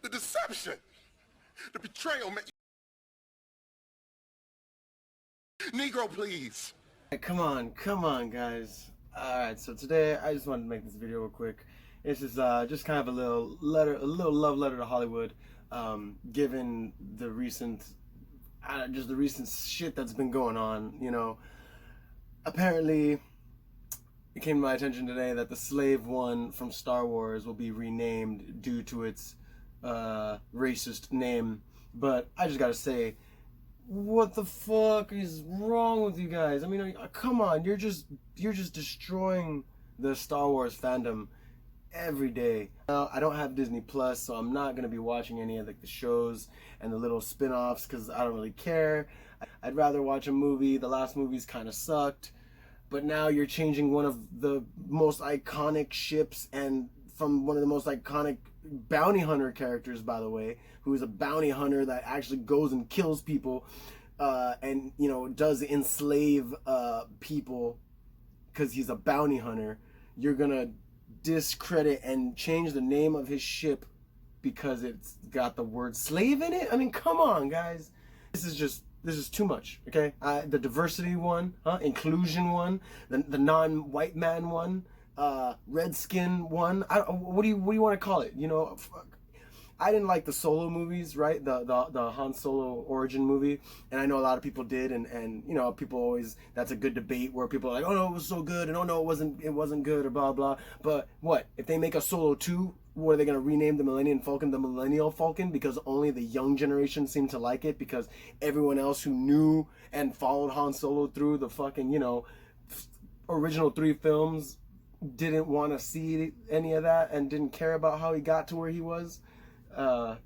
The deception, the betrayal, man. Negro, please. Hey, come on, guys. Alright, so today I just wanted to make this video real quick. It's just kind of a little letter, a little love letter to Hollywood, given the recent, just the recent shit that's been going on. You know, apparently it came to my attention today that the Slave One from Star Wars will be renamed due to its racist name. But I just gotta say, what the fuck is wrong with you guys? I mean, come on, you're just destroying the Star Wars fandom every day. Now, I don't have Disney Plus, so I'm not gonna be watching any of the shows and the little spin-offs because I don't really care. I'd rather watch a movie. The last movies kind of sucked, but now you're changing one of the most iconic ships, and from one of the most iconic bounty hunter characters, by the way, who is a bounty hunter that actually goes and kills people, and you know, does enslave people because he's a bounty hunter. You're gonna discredit and change the name of his ship because it's got the word slave in it? I mean, come on, guys. This is too much, okay? The diversity one, inclusion one, the non-white man one, redskin one. What do you want to call it? You know, I didn't like the Solo movies, right? The Han Solo origin movie, and I know a lot of people did, and you know, people always, that's a good debate where people are like, oh no, it was so good, and oh no, it wasn't good, or blah blah. But what if they make a Solo 2? What are they gonna rename the Millennium Falcon the Millennial Falcon because only the young generation seemed to like it, because everyone else who knew and followed Han Solo through the fucking, you know, original 3 films didn't want to see any of that and didn't care about how he got to where he was. I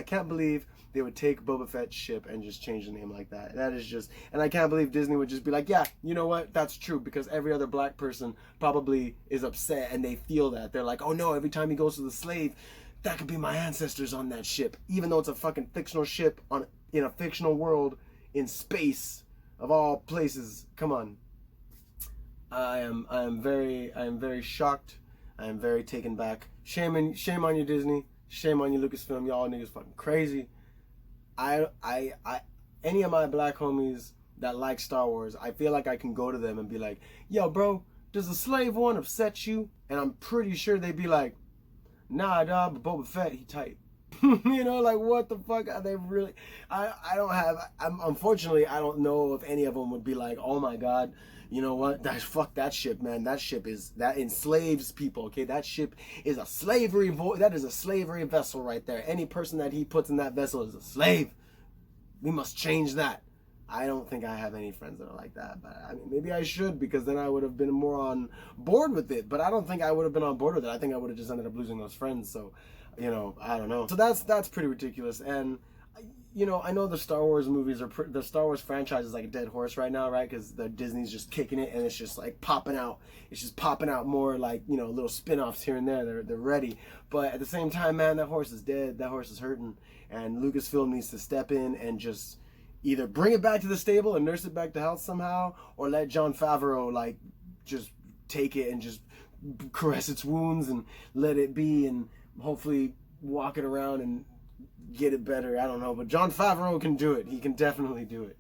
can't believe they would take Boba Fett's ship and just change the name like that. That is just, and I can't believe Disney would just be like, yeah, you know what, that's true, because every other black person probably is upset and they feel that. They're like, oh no, every time he goes to the slave, that could be my ancestors on that ship, even though it's a fucking fictional ship in a fictional world in space of all places. Come on. I am very shocked. I am very taken back. Shame on you, Disney. Shame on you, Lucasfilm. Y'all niggas fucking crazy. Any of my black homies that like Star Wars, I feel like I can go to them and be like, yo, bro, does the Slave One upset you? And I'm pretty sure they'd be like, nah, dog, but Boba Fett, he tight. You know, like, what the fuck are they really? Unfortunately, I don't know if any of them would be like, oh my god, you know what, fuck that ship, man. That enslaves people, okay? That ship is a slavery that is a slavery vessel right there. Any person that he puts in that vessel is a slave. We must change that. I don't think I have any friends that are like that, but I mean, maybe I should, because then I would have been more on board with it. But I don't think I would have been on board with it. I think I would have just ended up losing those friends. So, you know, I don't know. So that's pretty ridiculous. And you know, I know the Star Wars movies are the Star Wars franchise is like a dead horse right now, right? Because the Disney's just kicking it, and it's just like popping out. It's just popping out more, like, you know, little spin-offs here and there. They're ready. But at the same time, man, that horse is dead. That horse is hurting, and Lucasfilm needs to step in and just either bring it back to the stable and nurse it back to health somehow, or let Jon Favreau like just take it and just caress its wounds and let it be, and hopefully walk it around and get it better. I don't know, but Jon Favreau can do it. He can definitely do it.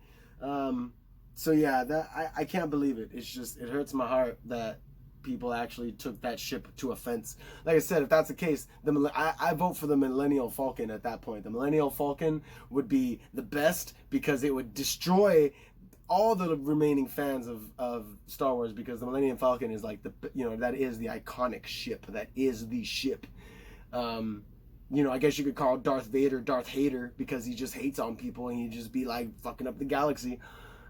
So yeah, that I can't believe it. It's just, it hurts my heart that people actually took that ship to offense. Like I said, if that's the case, I vote for the Millennial Falcon at that point. The Millennial Falcon would be the best, because it would destroy all the remaining fans of Star Wars, because the Millennium Falcon is like that is the iconic ship. That is the ship. You know, I guess you could call Darth Vader Darth Hater, because he just hates on people and he just be like fucking up the galaxy.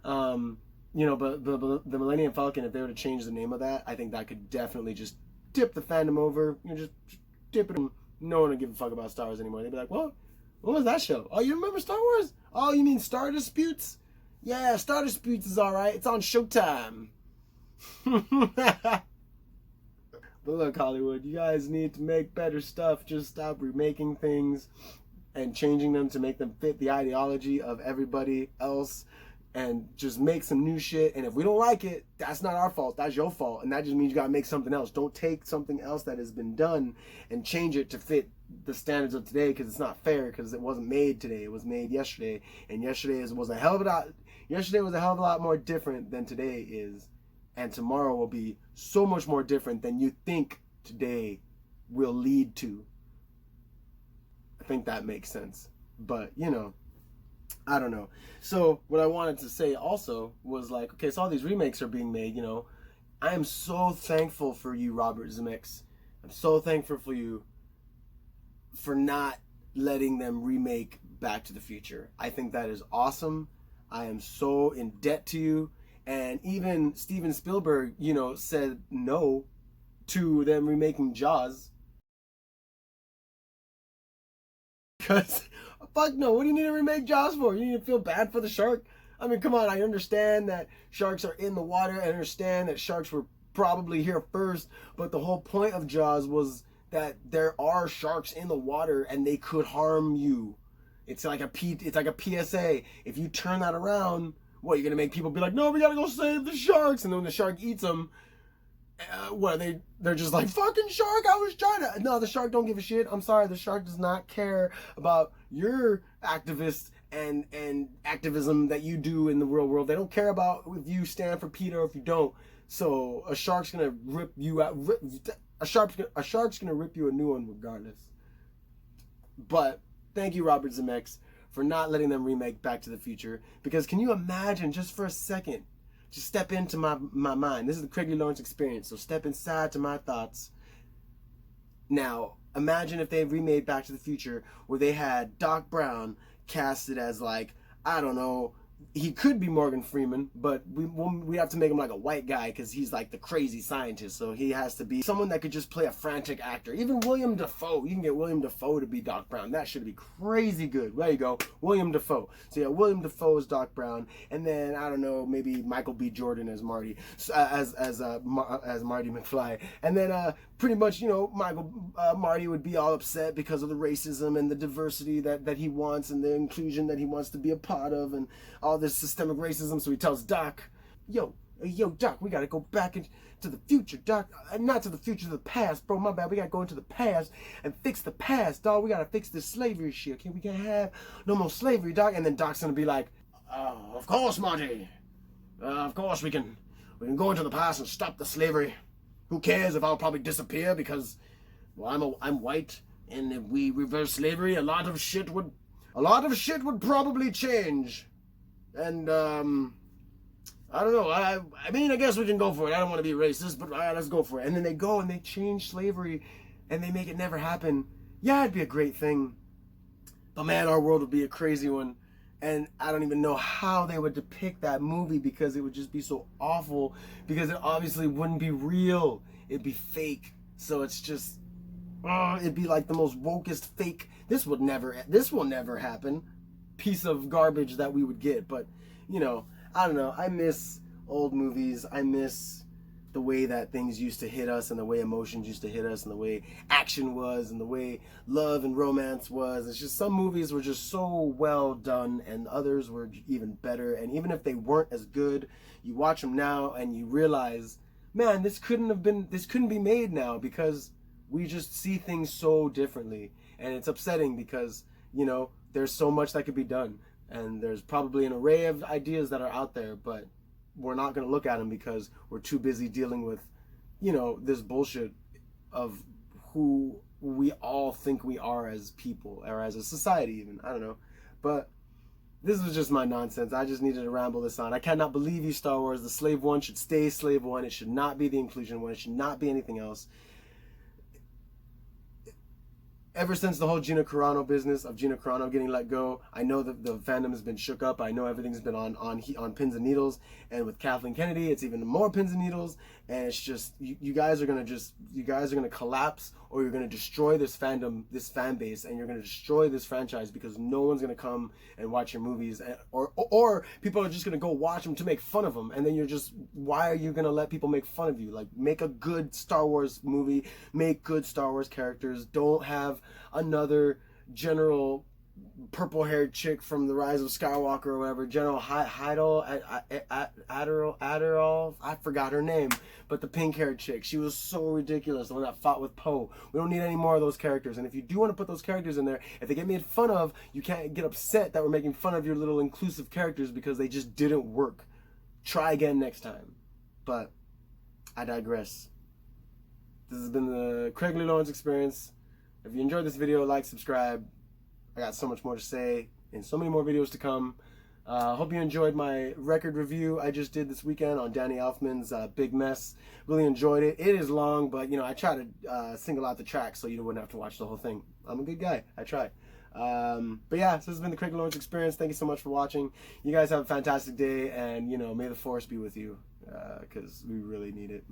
You know, but the Millennium Falcon, if they were to change the name of that, I think that could definitely just tip the fandom over. You know, just dip it. No one would give a fuck about Star Wars anymore. They'd be like, what was that show? Oh, you remember Star Wars? Oh, you mean Star Disputes? Yeah, Star Disputes is alright. It's on Showtime. But look, Hollywood, you guys need to make better stuff. Just stop remaking things and changing them to make them fit the ideology of everybody else. and just make some new shit. And if we don't like it, that's not our fault. That's your fault. And that just means you gotta make something else. Don't take something else that has been done and change it to fit the standards of today, because it's not fair, because it wasn't made today. It was made yesterday. And yesterday was a hell of a lot more different than today is. And tomorrow will be so much more different than you think today will lead to. I think that makes sense. But, you know, I don't know. So what I wanted to say also was like, okay, so all these remakes are being made, you know. I am so thankful for you, Robert Zemeckis. I'm so thankful for you for not letting them remake Back to the Future. I think that is awesome. I am so in debt to you. And even Steven Spielberg, you know, said no to them remaking Jaws. Because, fuck no, what do you need to remake Jaws for? You need to feel bad for the shark? I mean, come on, I understand that sharks are in the water. I understand that sharks were probably here first. But the whole point of Jaws was that there are sharks in the water and they could harm you. It's like a PSA. If you turn that around, what, you're going to make people be like, no, we got to go save the sharks. And then when the shark eats them, they're just like, fucking shark, I was trying to. No, the shark don't give a shit. I'm sorry, the shark does not care about your activist and activism that you do in the real world. They don't care about if you stand for PETA or if you don't. So a shark's gonna rip you out. A shark's gonna rip you a new one regardless. But thank you, Robert Zemeckis, for not letting them remake Back to the Future. Because can you imagine, just for a second, just step into my mind. This is the Craigie Lawrence experience. So step inside to my thoughts. Now, imagine if they remade Back to the Future where they had Doc Brown casted as, like, I don't know, he could be Morgan Freeman, but we have to make him like a white guy because he's like the crazy scientist. So he has to be someone that could just play a frantic actor. Even William Dafoe. You can get William Dafoe to be Doc Brown. That should be crazy good. There you go. William Dafoe. So yeah, William Dafoe is Doc Brown. And then, I don't know, maybe Michael B. Jordan as Marty. As Marty McFly. And then pretty much, you know, Marty would be all upset because of the racism and the diversity that he wants and the inclusion that he wants to be a part of and all this systemic racism. So he tells Doc, yo, Doc, we gotta go back into the future, Doc. Not to the future, to the past, bro. My bad. We gotta go into the past and fix the past, dog. We gotta fix this slavery shit. Okay, we can't have no more slavery, Doc. And then Doc's gonna be like, of course, Marty. Of course we can go into the past and stop the slavery. Who cares if I'll probably disappear because, well, I'm white, and if we reverse slavery, a lot of shit would probably change. And I don't know. I mean, I guess we can go for it. I don't want to be racist, but let's go for it. And then they go and they change slavery, and they make it never happen. Yeah, it'd be a great thing. But man, our world would be a crazy one. And I don't even know how they would depict that movie because it would just be so awful. Because it obviously wouldn't be real. It'd be fake. So it's just, it'd be like the most wokest fake. This will never happen. Piece of garbage that we would get. But, you know, I don't know. I miss old movies. I miss the way that things used to hit us and the way emotions used to hit us and the way action was and the way love and romance was. It's just some movies were just so well done and others were even better. And even if they weren't as good, you watch them now and you realize, man, this couldn't be made now because we just see things so differently. And it's upsetting because, you know, there's so much that could be done. And there's probably an array of ideas that are out there, but we're not going to look at them because we're too busy dealing with, you know, this bullshit of who we all think we are as people or as a society even. I don't know. But this was just my nonsense. I just needed to ramble this on. I cannot believe you, Star Wars. The Slave One should stay Slave One. It should not be the Inclusion One. It should not be anything else. Ever since the whole Gina Carano business of Gina Carano getting let go, I know that the fandom has been shook up. I know everything's been on pins and needles. And with Kathleen Kennedy, it's even more pins and needles. And it's just, you guys are gonna collapse, or you're gonna destroy this fandom, this fan base, and you're gonna destroy this franchise because no one's gonna come and watch your movies, or people are just gonna go watch them to make fun of them. And then why are you gonna let people make fun of you? Like, make a good Star Wars movie, make good Star Wars characters. Don't have another general purple-haired chick from The Rise of Skywalker or whatever, General Adderall, I forgot her name, but the pink-haired chick, she was so ridiculous, the one that fought with Poe. We don't need any more of those characters, and if you do want to put those characters in there, if they get made fun of, you can't get upset that we're making fun of your little inclusive characters because they just didn't work. Try again next time. But I digress. This has been the Craig Lee Lawrence Experience. If you enjoyed this video, like, subscribe. I got so much more to say and so many more videos to come. Hope you enjoyed my record review I just did this weekend on Danny Elfman's Big Mess. Really enjoyed it. It is long, but you know, I try to single out the tracks so you wouldn't have to watch the whole thing. I'm a good guy. I try. But yeah, so this has been the Craig Lawrence Experience. Thank you so much for watching. You guys have a fantastic day, and you know, may the force be with you, because we really need it.